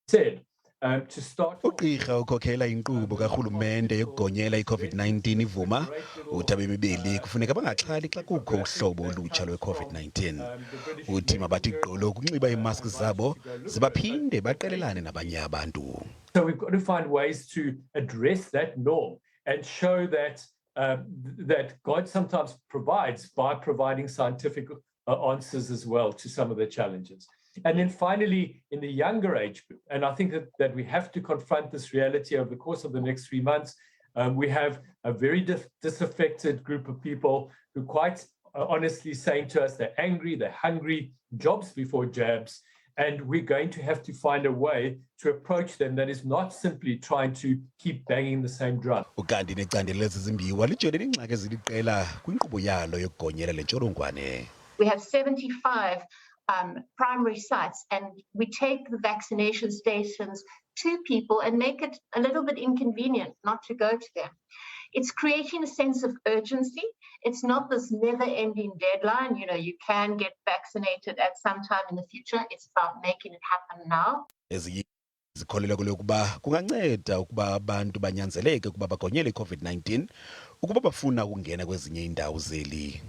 said, to start. Ugqirha ukhokhela inkqubo karhulumente yokugonyela i-COVID-19 ivuma uthi abemi beli kufuneka bangaxhali xa kukho uhlobo olutsha lwe-COVID-19. Uthi mabathi gqolo ukunxiba iimaski zabo zibaphinde baqelelane nabanye abantu. So we've got to find ways to address that norm and show that that God sometimes provides by providing scientific answers as well to some of the challenges. And then finally, in the younger age group, and I think that we have to confront this reality over the course of the next 3 months. We have a very disaffected group of people who quite honestly saying to us they're angry, they're hungry, jobs before jabs, and we're going to have to find a way to approach them that is not simply trying to keep banging the same drum. Ukanti necandelo lezizimbiwa lijolile iingxaki eziliqela kwinkqubo yalo yokugonyela lentsholongwane. We have 75 primary sites, and we take the vaccination stations to people and make it a little bit inconvenient not to go to them. It's creating a sense of urgency. It's not this never-ending deadline. You know, you can get vaccinated at some time in the future. It's about making it happen now. Zikholelwa kule ukuba kunganceda ukuba abantu banyanzeleke ukuba bagonyele i-COVID-19 ukuba bafuna ukungena kwezinye iindawo zeli.